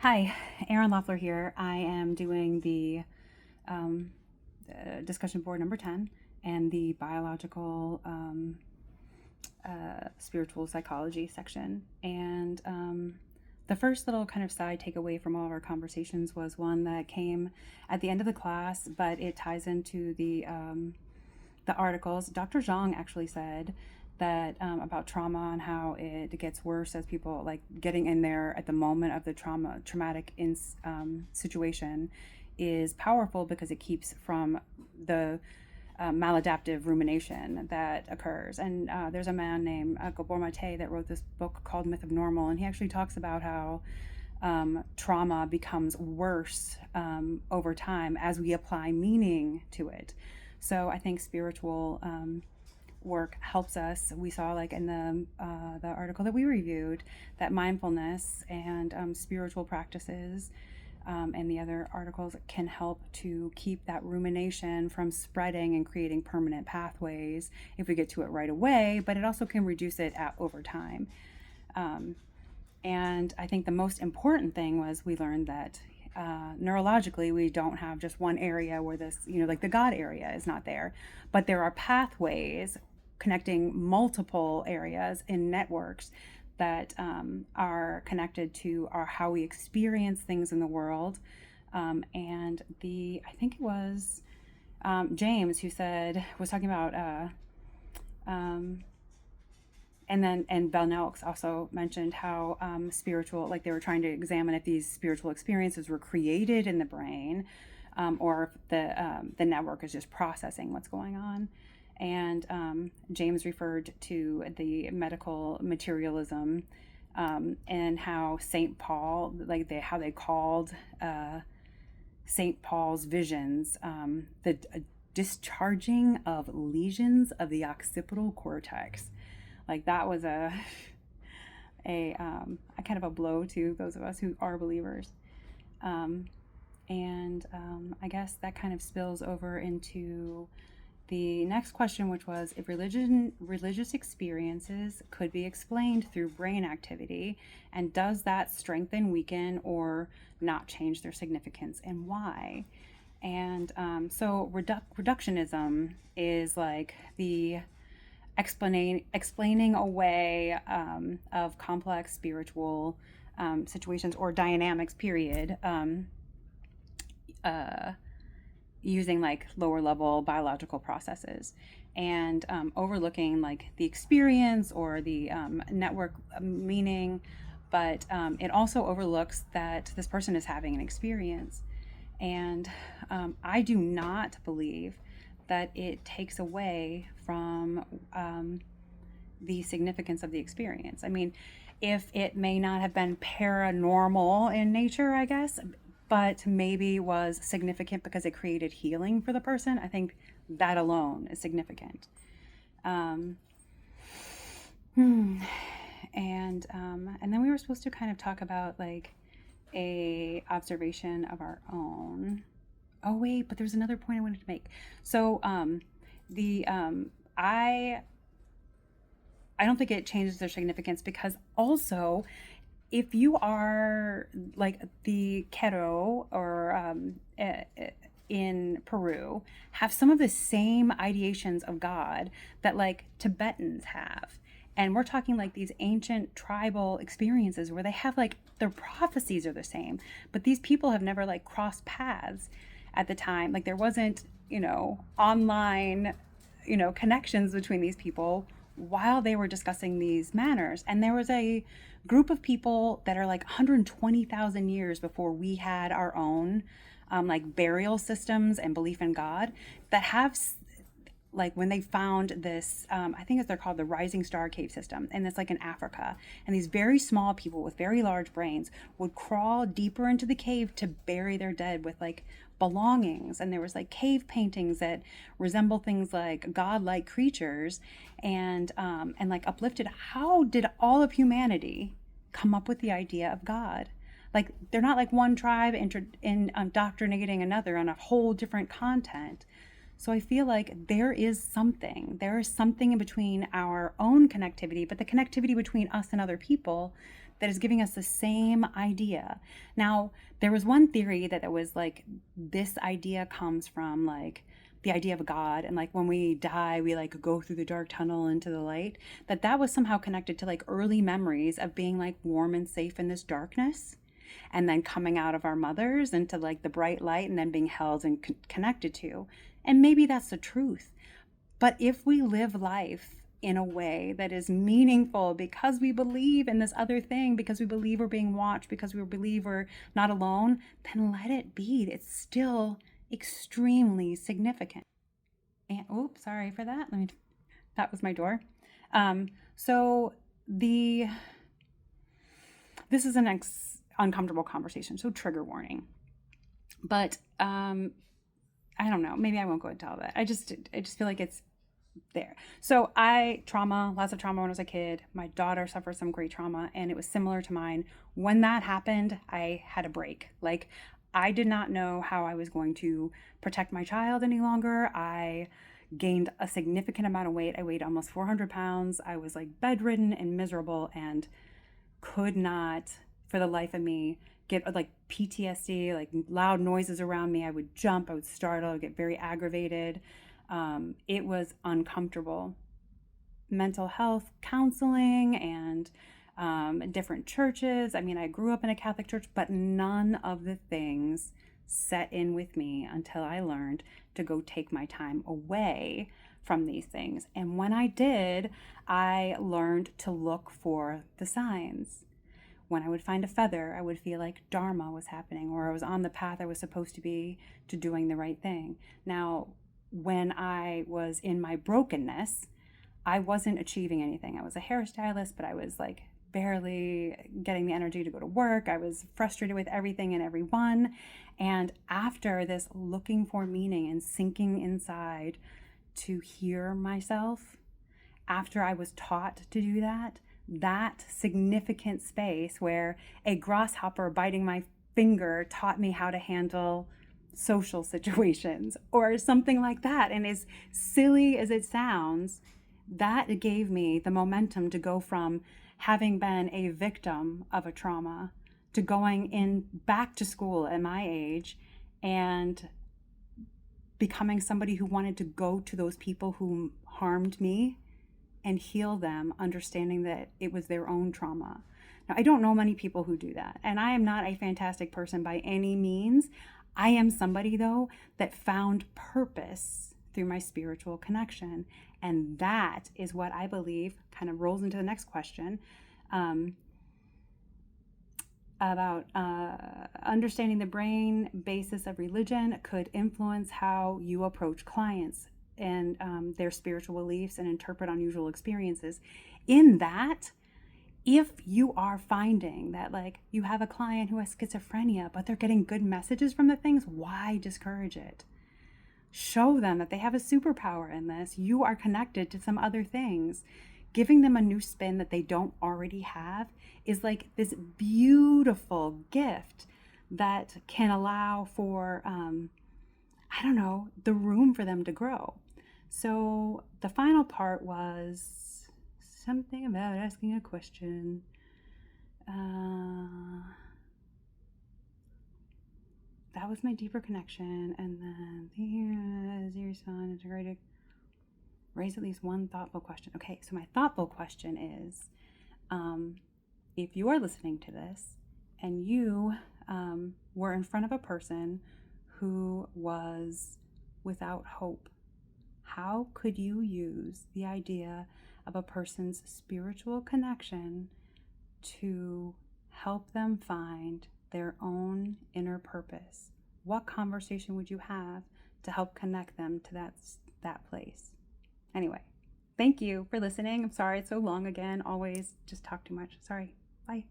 Hi, Erin Loeffler here. I am doing the discussion board number 10 and the biological spiritual psychology section. And the first little kind of side takeaway from all of our conversations was one that came at the end of the class, but it ties into the articles. Dr. Zhang actually said that about trauma and how it gets worse as people like getting in there at the moment of the traumatic situation is powerful because it keeps from the maladaptive rumination that occurs. And there's a man named Gabor Mate that wrote this book called Myth of Normal, and he actually talks about how trauma becomes worse over time as we apply meaning to it. So I think spiritual work helps us. We saw, like in the article that we reviewed, that mindfulness and spiritual practices and the other articles can help to keep that rumination from spreading and creating permanent pathways if we get to it right away, but it also can reduce it over time. And I think the most important thing was we learned that neurologically we don't have just one area where this, like the God area is not there, but there are pathways connecting multiple areas in networks that are connected to how we experience things in the world. And I think it was James who was talking about, and Bell Nelks also mentioned how spiritual, like they were trying to examine if these spiritual experiences were created in the brain, or if the network is just processing what's going on. And James referred to the medical materialism, and how St. Paul, how they called St. Paul's visions the discharging of lesions of the occipital cortex. Like that was a kind of a blow to those of us who are believers. And I guess that kind of spills over into the next question, which was if religious experiences could be explained through brain activity, and does that strengthen, weaken, or not change their significance, and why? And so reductionism is like the explaining away of complex spiritual situations or dynamics, period, using like lower level biological processes, and overlooking like the experience or the network meaning, but it also overlooks that this person is having an experience. And I do not believe that it takes away from the significance of the experience. I mean, if it may not have been paranormal in nature, I guess, but maybe was significant because it created healing for the person, I think that alone is significant. And then we were supposed to kind of talk about like a observation of our own. Oh wait, but there's another point I wanted to make. So I don't think it changes their significance, because also if you are like the Quero or in Peru have some of the same ideations of God that like Tibetans have. And we're talking like these ancient tribal experiences where they have like their prophecies are the same, but these people have never like crossed paths at the time. Like there wasn't, online, connections between these people while they were discussing these manners. And there was a group of people that are like 120,000 years before we had our own like burial systems and belief in God, that have like when they found this, I think they're called the Rising Star Cave System, and it's like in Africa. And these very small people with very large brains would crawl deeper into the cave to bury their dead with like belongings. And there was like cave paintings that resemble things like godlike creatures, and like uplifted. How did all of humanity come up with the idea of God? Like they're not like one tribe indoctrinating another on a whole different content. So I feel like there is something in between our own connectivity, but the connectivity between us and other people that is giving us the same idea. Now, there was one theory that was like, this idea comes from like the idea of God, and like when we die we like go through the dark tunnel into the light, that was somehow connected to like early memories of being like warm and safe in this darkness, and then coming out of our mothers into like the bright light and then being held and connected to. And maybe that's the truth. But if we live life in a way that is meaningful because we believe in this other thing, because we believe we're being watched, because we believe we're not alone, then let it be. It's still extremely significant. And oops, sorry for that. That was my door. So this is an uncomfortable conversation, so trigger warning. But I don't know. Maybe I won't go into all that. I just feel like it's there. So lots of trauma when I was a kid. My daughter suffered some great trauma, and it was similar to mine. When that happened, I had a break. Like, I did not know how I was going to protect my child any longer. I gained a significant amount of weight. I weighed almost 400 pounds. I was like bedridden and miserable and could not, for the life of me, get like PTSD, like loud noises around me. I would jump, I would startle, I would get very aggravated. It was uncomfortable. Mental health counseling and different churches. I mean, I grew up in a Catholic church, but none of the things set in with me until I learned to go take my time away from these things. And when I did, I learned to look for the signs. When I would find a feather, I would feel like Dharma was happening, or I was on the path I was supposed to be to doing the right thing. Now, when I was in my brokenness, I wasn't achieving anything. I was a hairstylist, but I was like barely getting the energy to go to work. I was frustrated with everything and everyone. And after this looking for meaning and sinking inside to hear myself, after I was taught to do that, that significant space where a grasshopper biting my finger taught me how to handle social situations or something like that. And as silly as it sounds, that gave me the momentum to go from having been a victim of a trauma to going in back to school at my age and becoming somebody who wanted to go to those people who harmed me and heal them, understanding that it was their own trauma. Now, I don't know many people who do that, and I am not a fantastic person by any means. I am somebody, though, that found purpose through my spiritual connection, and that is what I believe kind of rolls into the next question about understanding the brain basis of religion could influence how you approach clients and their spiritual beliefs and interpret unusual experiences. In that, if you are finding that like you have a client who has schizophrenia, but they're getting good messages from the things, why discourage it? Show them that they have a superpower in this. You are connected to some other things. Giving them a new spin that they don't already have is like this beautiful gift that can allow for, the room for them to grow. So the final part was something about asking a question. That was my deeper connection. And then here, your son integrated, raise at least one thoughtful question. Okay, so my thoughtful question is, if you are listening to this and you were in front of a person who was without hope, how could you use the idea of a person's spiritual connection to help them find their own inner purpose? What conversation would you have to help connect them to that place? Anyway, thank you for listening. I'm sorry it's so long again. Always just talk too much. Sorry. Bye.